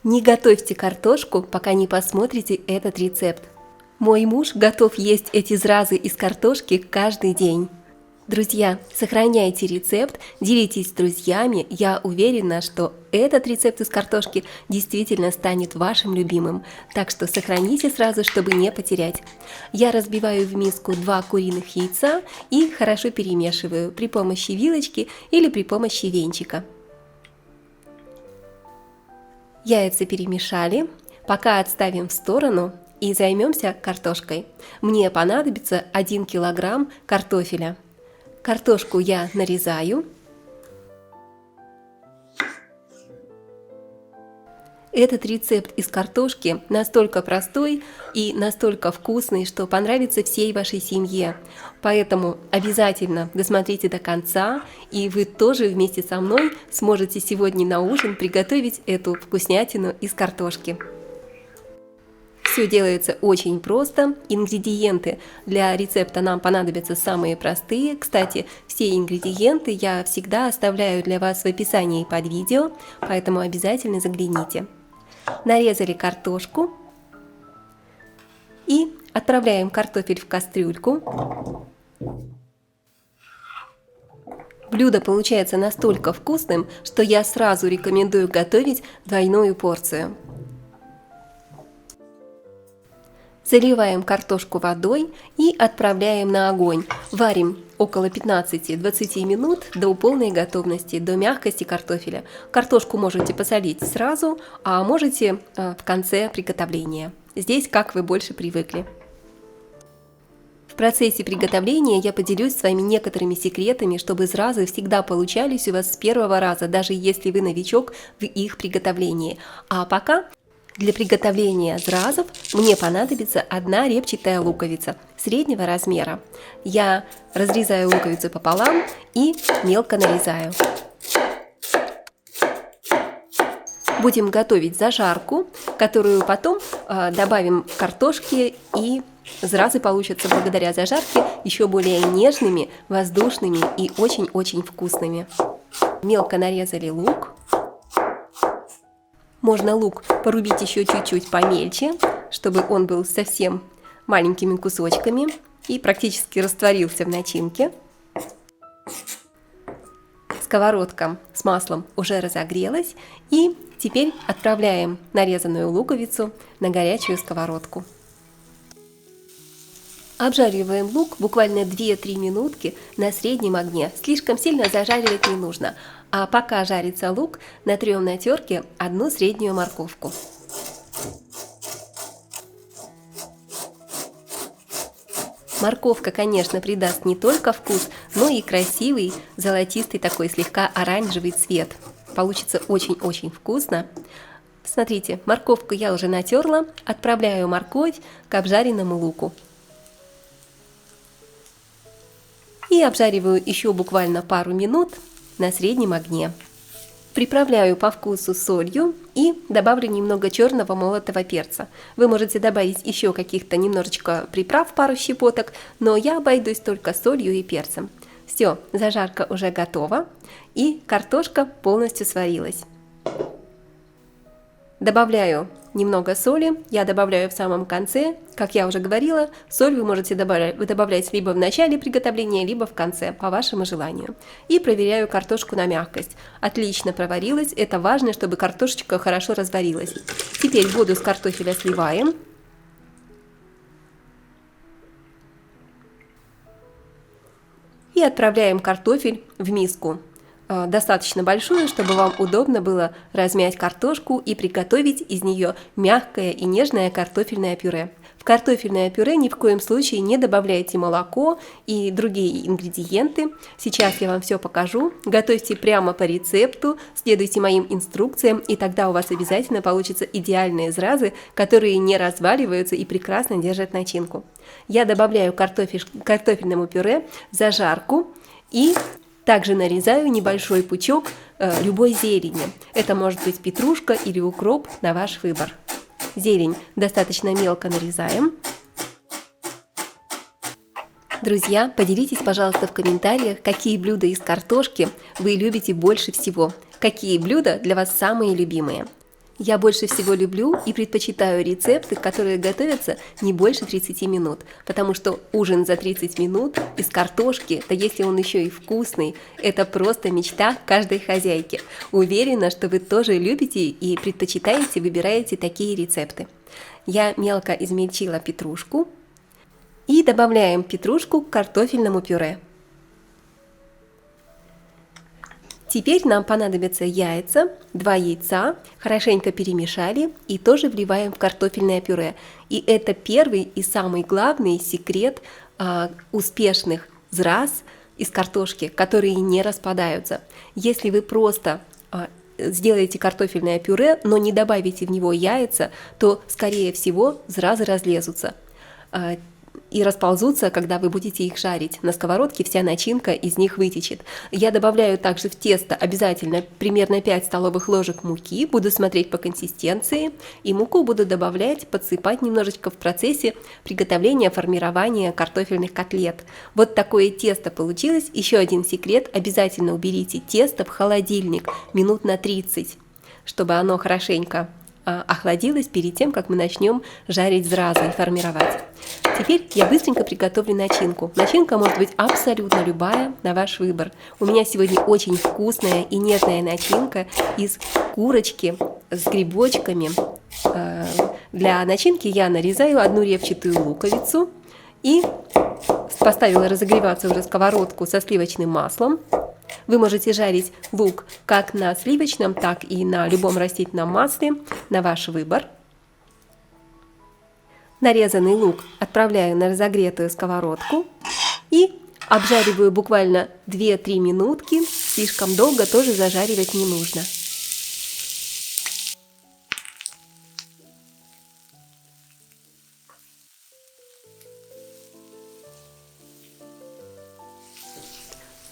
Не готовьте картошку, пока не посмотрите этот рецепт. Мой муж готов есть эти зразы из картошки каждый день. Друзья, сохраняйте рецепт, делитесь с друзьями. Я уверена, что этот рецепт из картошки действительно станет вашим любимым. Так что сохраните сразу, чтобы не потерять. Я разбиваю в миску 2 куриных яйца и хорошо перемешиваю при помощи вилочки или при помощи венчика. Яйца перемешали, пока отставим в сторону и займемся картошкой. Мне понадобится 1 килограмм картофеля. Картошку я нарезаю. Этот рецепт из картошки настолько простой и настолько вкусный, что понравится всей вашей семье. Поэтому обязательно досмотрите до конца, и вы тоже вместе со мной сможете сегодня на ужин приготовить эту вкуснятину из картошки. Все делается очень просто. Ингредиенты для рецепта нам понадобятся самые простые. Кстати, все ингредиенты я всегда оставляю для вас в описании под видео, поэтому обязательно загляните. Нарезали картошку и отправляем картофель в кастрюльку. Блюдо получается настолько вкусным, что я сразу рекомендую готовить двойную порцию. Заливаем картошку водой и отправляем на огонь. Варим около 15-20 минут до полной готовности, до мягкости картофеля. Картошку можете посолить сразу, а можете в конце приготовления. Здесь как вы больше привыкли. В процессе приготовления я поделюсь с вами некоторыми секретами, чтобы зразы всегда получались у вас с первого раза, даже если вы новичок в их приготовлении. А пока для приготовления зразов мне понадобится 1 репчатая луковица среднего размера. Я разрезаю луковицу пополам и мелко нарезаю. Будем готовить зажарку, которую потом добавим к картошке, и зразы получатся благодаря зажарке еще более нежными, воздушными и очень-очень вкусными. Мелко нарезали лук. Можно лук порубить еще чуть-чуть помельче, чтобы он был совсем маленькими кусочками и практически растворился в начинке. Сковородка с маслом уже разогрелась, и теперь отправляем нарезанную луковицу на горячую сковородку. Обжариваем лук буквально 2-3 минутки на среднем огне. Слишком сильно зажаривать не нужно. А пока жарится лук, натрем на терке 1 среднюю морковку. Морковка, конечно, придаст не только вкус, но и красивый, золотистый такой слегка оранжевый цвет. Получится очень-очень вкусно. Смотрите, морковку я уже натерла, отправляю морковь к обжаренному луку. И обжариваю еще буквально пару минут на среднем огне. Приправляю по вкусу солью и добавлю немного черного молотого перца. Вы можете добавить еще каких-то немножечко приправ, пару щепоток, но я обойдусь только солью и перцем. Все, зажарка уже готова, и картошка полностью сварилась. Добавляю немного соли, я добавляю в самом конце. Как я уже говорила, соль вы можете добавлять либо в начале приготовления, либо в конце, по вашему желанию. И проверяю картошку на мягкость. Отлично проварилась, это важно, чтобы картошечка хорошо разварилась. Теперь воду с картофеля сливаем. И отправляем картофель в миску. Достаточно большую, чтобы вам удобно было размять картошку и приготовить из нее мягкое и нежное картофельное пюре. В картофельное пюре ни в коем случае не добавляйте молоко и другие ингредиенты. Сейчас я вам все покажу. Готовьте прямо по рецепту, следуйте моим инструкциям, и тогда у вас обязательно получатся идеальные зразы, которые не разваливаются и прекрасно держат начинку. Я добавляю к картофельному пюре зажарку и также нарезаю небольшой пучок любой зелени. Это может быть петрушка или укроп, на ваш выбор. Зелень достаточно мелко нарезаем. Друзья, поделитесь, пожалуйста, в комментариях, какие блюда из картошки вы любите больше всего. Какие блюда для вас самые любимые. Я больше всего люблю и предпочитаю рецепты, которые готовятся не больше 30 минут, потому что ужин за 30 минут из картошки, да если он еще и вкусный, это просто мечта каждой хозяйки. Уверена, что вы тоже любите и предпочитаете, выбираете такие рецепты. Я мелко измельчила петрушку и добавляем петрушку к картофельному пюре. Теперь нам понадобятся яйца, 2 яйца, хорошенько перемешали и тоже вливаем в картофельное пюре. И это первый и самый главный секрет успешных зраз из картошки, которые не распадаются. Если вы просто сделаете картофельное пюре, но не добавите в него яйца, то, скорее всего, зразы разлезутся и расползутся, когда вы будете их жарить. На сковородке вся начинка из них вытечет. Я добавляю также в тесто обязательно примерно 5 столовых ложек муки, буду смотреть по консистенции, и муку буду добавлять, подсыпать немножечко в процессе приготовления, формирования картофельных котлет. Вот такое тесто получилось. Еще один секрет: обязательно уберите тесто в холодильник минут на 30, чтобы оно хорошенько охладилось перед тем, как мы начнем жарить зразы и формировать. Теперь я быстренько приготовлю начинку. Начинка может быть абсолютно любая, на ваш выбор. У меня сегодня очень вкусная и нежная начинка из курочки с грибочками. Для начинки я нарезаю 1 репчатую луковицу и поставила разогреваться уже сковородку со сливочным маслом. Вы можете жарить лук как на сливочном, так и на любом растительном масле, на ваш выбор. Нарезанный лук отправляю на разогретую сковородку и обжариваю буквально 2-3 минутки, слишком долго тоже зажаривать не нужно.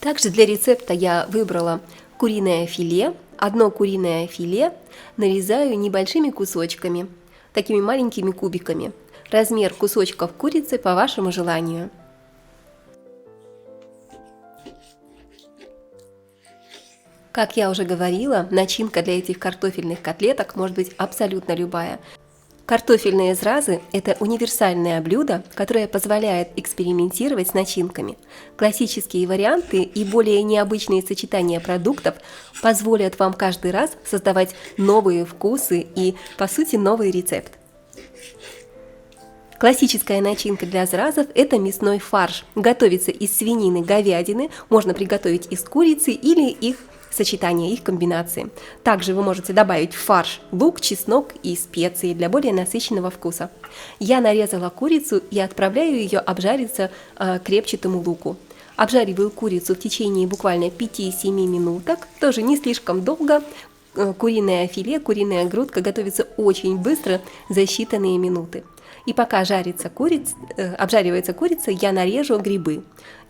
Также для рецепта я выбрала куриное филе. 1 куриное филе нарезаю небольшими кусочками, такими маленькими кубиками. Размер кусочков курицы по вашему желанию. Как я уже говорила, начинка для этих картофельных котлеток может быть абсолютно любая. Картофельные зразы – это универсальное блюдо, которое позволяет экспериментировать с начинками. Классические варианты и более необычные сочетания продуктов позволят вам каждый раз создавать новые вкусы и, по сути, новый рецепт. Классическая начинка для зразов – это мясной фарш. Готовится из свинины, говядины, можно приготовить из курицы или их сочетание, их комбинации. Также вы можете добавить в фарш лук, чеснок и специи для более насыщенного вкуса. Я нарезала курицу и отправляю ее обжариться к репчатому луку. Обжариваю курицу в течение буквально 5-7 минуток, тоже не слишком долго. Куриное филе, куриная грудка готовится очень быстро, за считанные минуты. И пока обжаривается курица, я нарежу грибы.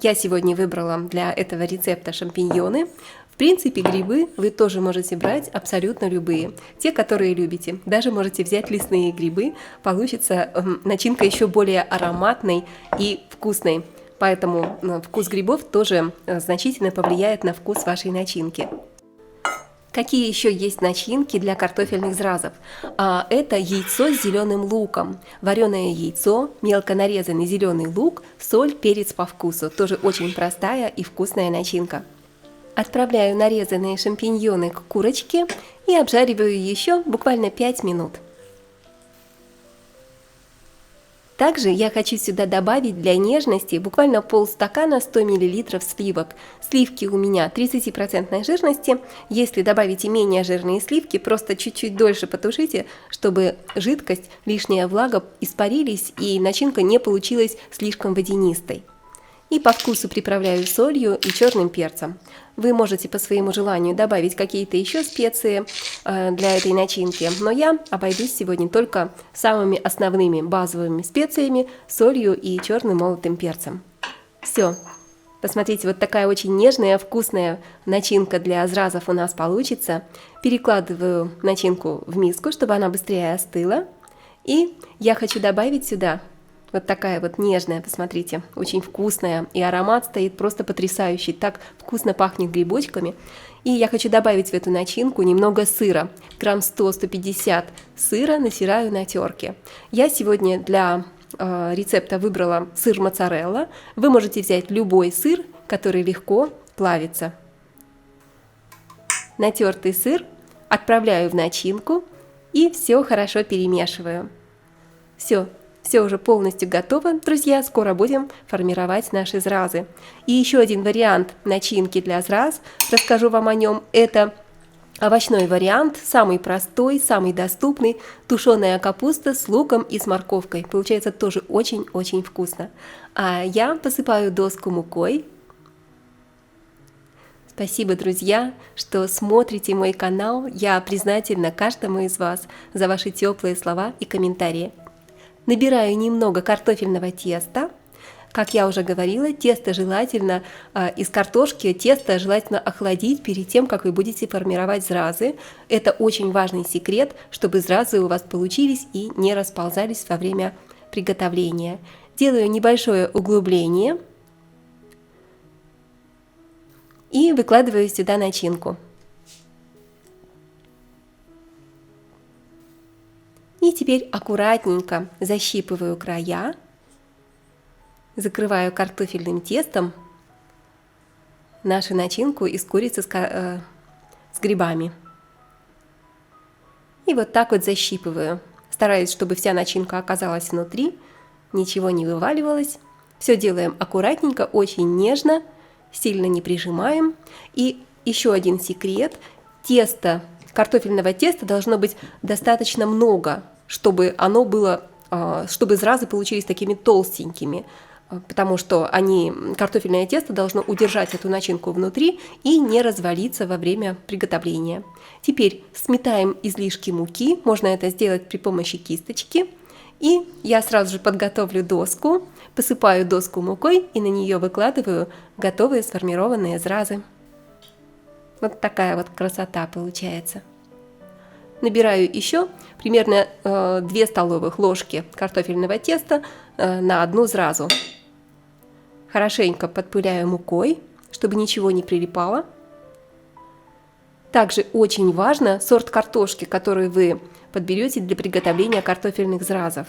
Я сегодня выбрала для этого рецепта шампиньоны. В принципе, грибы вы тоже можете брать абсолютно любые, те, которые любите. Даже можете взять лесные грибы, получится начинка еще более ароматной и вкусной. Поэтому вкус грибов тоже значительно повлияет на вкус вашей начинки. Какие еще есть начинки для картофельных зразов? Это яйцо с зеленым луком. Вареное яйцо, мелко нарезанный зеленый лук, соль, перец по вкусу. Тоже очень простая и вкусная начинка. Отправляю нарезанные шампиньоны к курочке и обжариваю еще буквально 5 минут. Также я хочу сюда добавить для нежности буквально полстакана 100 мл сливок. Сливки у меня 30% жирности. Если добавите менее жирные сливки, просто чуть-чуть дольше потушите, чтобы жидкость, лишняя влага испарились и начинка не получилась слишком водянистой. И по вкусу приправляю солью и черным перцем. Вы можете по своему желанию добавить какие-то еще специи для этой начинки, но я обойдусь сегодня только самыми основными базовыми специями, солью и черным молотым перцем. Все. Посмотрите, вот такая очень нежная, вкусная начинка для зразов у нас получится. Перекладываю начинку в миску, чтобы она быстрее остыла. И я хочу добавить сюда Вот такая вот нежная, посмотрите, очень вкусная. И аромат стоит просто потрясающий, так вкусно пахнет грибочками. И я хочу добавить в эту начинку немного сыра, грамм 100-150 сыра натираю на терке. Я сегодня для рецепта выбрала сыр моцарелла. Вы можете взять любой сыр, который легко плавится. Натертый сыр отправляю в начинку и все хорошо перемешиваю. Все уже полностью готово, друзья, скоро будем формировать наши зразы. И еще один вариант начинки для зраз, расскажу вам о нем, это овощной вариант, самый простой, самый доступный, тушеная капуста с луком и с морковкой. Получается тоже очень-очень вкусно. А я посыпаю доску мукой. Спасибо, друзья, что смотрите мой канал. Я признательна каждому из вас за ваши теплые слова и комментарии. Набираю немного картофельного теста. Как я уже говорила, тесто желательно из картошки, тесто желательно охладить перед тем, как вы будете формировать зразы. Это очень важный секрет, чтобы зразы у вас получились и не расползались во время приготовления. Делаю небольшое углубление и выкладываю сюда начинку. И теперь аккуратненько защипываю края, закрываю картофельным тестом нашу начинку из курицы с грибами. И вот так вот защипываю. Стараюсь, чтобы вся начинка оказалась внутри, ничего не вываливалось. Все делаем аккуратненько, очень нежно, сильно не прижимаем. И еще один секрет. Картофельного теста должно быть достаточно много, чтобы оно было, чтобы зразы получились такими толстенькими, потому что картофельное тесто должно удержать эту начинку внутри и не развалиться во время приготовления. Теперь сметаем излишки муки, можно это сделать при помощи кисточки. И я сразу же подготовлю доску, посыпаю доску мукой и на нее выкладываю готовые сформированные зразы. Вот такая вот красота получается. Набираю еще примерно 2 столовых ложки картофельного теста на одну зразу. Хорошенько подпыляю мукой, чтобы ничего не прилипало. Также очень важно сорт картошки, который вы подберете для приготовления картофельных зразов.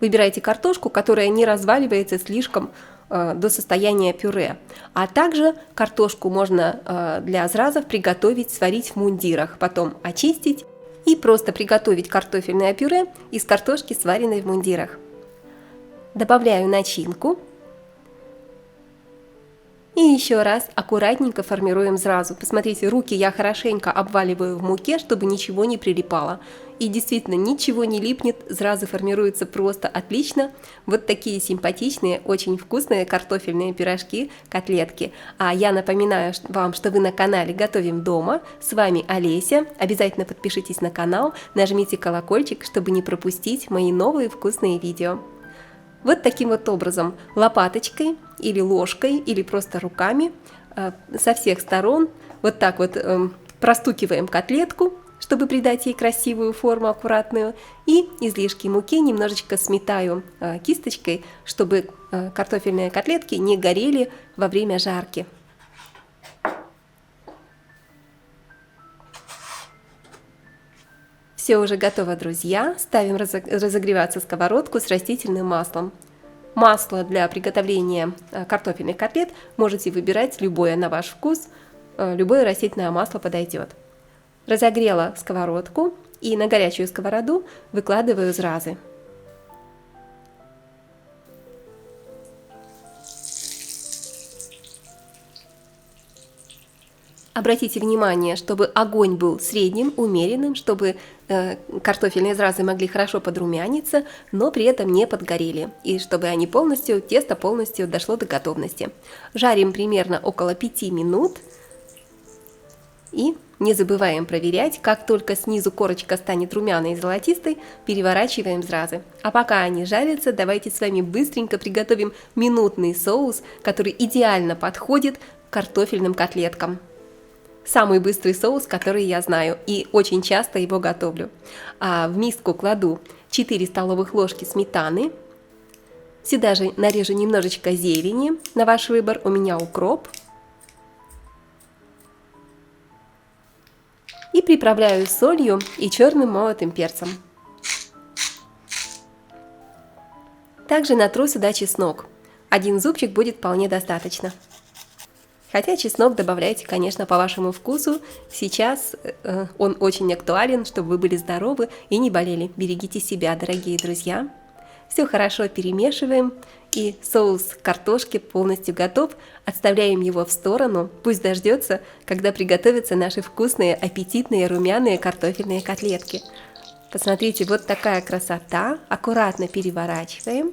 Выбирайте картошку, которая не разваливается слишком до состояния пюре. А также картошку можно для зразов приготовить, сварить в мундирах, потом очистить и просто приготовить картофельное пюре из картошки, сваренной в мундирах. Добавляю начинку. И еще раз аккуратненько формируем зразу. Посмотрите, руки я хорошенько обваливаю в муке, чтобы ничего не прилипало. И действительно, ничего не липнет, зразы формируются просто отлично. Вот такие симпатичные, очень вкусные картофельные пирожки, котлетки. А я напоминаю вам, что вы на канале «Готовим дома». С вами Олеся. Обязательно подпишитесь на канал, нажмите колокольчик, чтобы не пропустить мои новые вкусные видео. Вот таким вот образом, лопаточкой или ложкой, или просто руками со всех сторон вот так вот простукиваем котлетку, чтобы придать ей красивую форму, аккуратную. И излишки муки немножечко сметаю кисточкой, чтобы картофельные котлетки не горели во время жарки. Все уже готово, друзья. Ставим разогреваться сковородку с растительным маслом. Масло для приготовления картофельных котлет можете выбирать любое на ваш вкус. Любое растительное масло подойдет. Разогрела сковородку и на горячую сковороду выкладываю зразы. Обратите внимание, чтобы огонь был средним, умеренным, чтобы картофельные зразы могли хорошо подрумяниться, но при этом не подгорели, и чтобы тесто полностью дошло до готовности. Жарим примерно около 5 минут. И не забываем проверять, как только снизу корочка станет румяной и золотистой, переворачиваем зразы. А пока они жарятся, давайте с вами быстренько приготовим минутный соус, который идеально подходит к картофельным котлеткам. Самый быстрый соус, который я знаю, и очень часто его готовлю. В миску кладу 4 столовых ложки сметаны. Сюда же нарежу немножечко зелени, на ваш выбор, у меня укроп. И приправляю солью и черным молотым перцем. Также натру сюда чеснок. 1 зубчик будет вполне достаточно. Хотя чеснок добавляйте, конечно, по вашему вкусу. Сейчас он очень актуален, чтобы вы были здоровы и не болели. Берегите себя, дорогие друзья. Все хорошо перемешиваем, и соус картошки полностью готов. Отставляем его в сторону, пусть дождется, когда приготовятся наши вкусные, аппетитные, румяные картофельные котлетки. Посмотрите, вот такая красота. Аккуратно переворачиваем.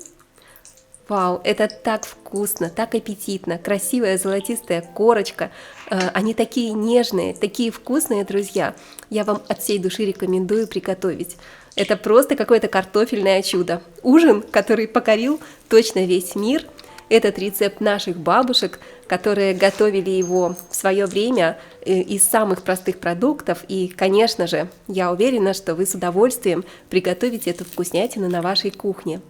Вау, это так вкусно, так аппетитно, красивая золотистая корочка. Они такие нежные, такие вкусные, друзья. Я вам от всей души рекомендую приготовить. Это просто какое-то картофельное чудо. Ужин, который покорил точно весь мир. Этот рецепт наших бабушек, которые готовили его в свое время из самых простых продуктов. И, конечно же, я уверена, что вы с удовольствием приготовите эту вкуснятину на вашей кухне.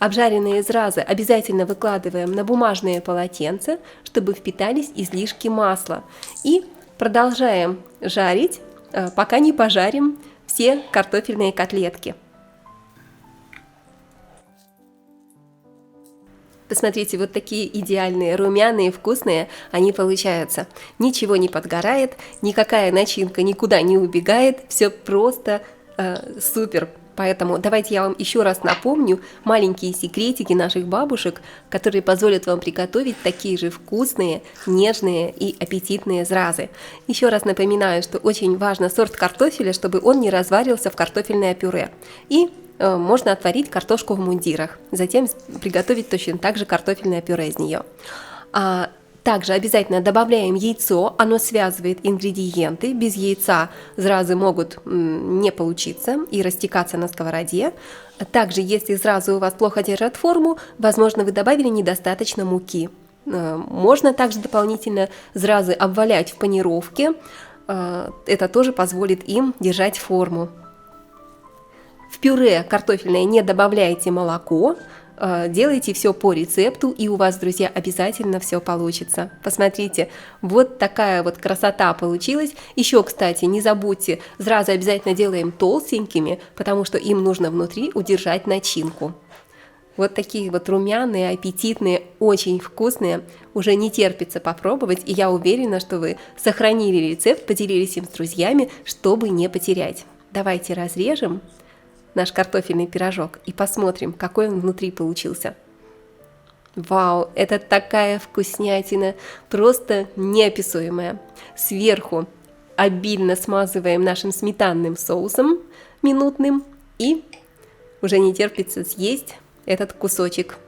Обжаренные зразы обязательно выкладываем на бумажные полотенца, чтобы впитались излишки масла. И продолжаем жарить, пока не пожарим все картофельные котлетки. Посмотрите, вот такие идеальные, румяные, вкусные они получаются. Ничего не подгорает, никакая начинка никуда не убегает, все просто супер. Поэтому давайте я вам еще раз напомню маленькие секретики наших бабушек, которые позволят вам приготовить такие же вкусные, нежные и аппетитные зразы. Еще раз напоминаю, что очень важно сорт картофеля, чтобы он не разварился в картофельное пюре. И можно отварить картошку в мундирах, затем приготовить точно так же картофельное пюре из нее. Также обязательно добавляем яйцо, оно связывает ингредиенты, без яйца зразы могут не получиться и растекаться на сковороде. Также, если зразы у вас плохо держат форму, возможно, вы добавили недостаточно муки. Можно также дополнительно зразы обвалять в панировке, это тоже позволит им держать форму. В пюре картофельное не добавляйте молоко, делайте все по рецепту, и у вас, друзья, обязательно все получится. Посмотрите, вот такая вот красота получилась. Еще, кстати, не забудьте, зразы обязательно делаем толстенькими, потому что им нужно внутри удержать начинку. Вот такие вот румяные, аппетитные, очень вкусные. Уже не терпится попробовать, и я уверена, что вы сохранили рецепт, поделились им с друзьями, чтобы не потерять. Давайте разрежем наш картофельный пирожок и посмотрим, какой он внутри получился. Вау, это такая вкуснятина, просто неописуемая. Сверху обильно смазываем нашим сметанным соусом минутным, и уже не терпится съесть этот кусочек.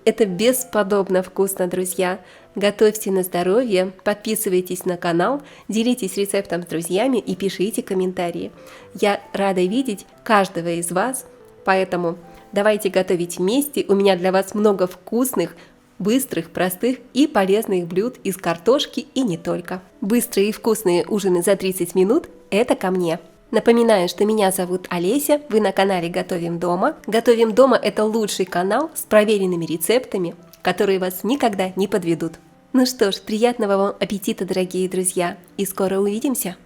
Это бесподобно вкусно, друзья. Готовьте на здоровье, подписывайтесь на канал, делитесь рецептом с друзьями и пишите комментарии. Я рада видеть каждого из вас, поэтому давайте готовить вместе. У меня для вас много вкусных, быстрых, простых и полезных блюд из картошки и не только. Быстрые и вкусные ужины за 30 минут – это ко мне. Напоминаю, что меня зовут Олеся, вы на канале Готовим дома. Готовим дома – это лучший канал с проверенными рецептами, которые вас никогда не подведут. Ну что ж, приятного вам аппетита, дорогие друзья, и скоро увидимся!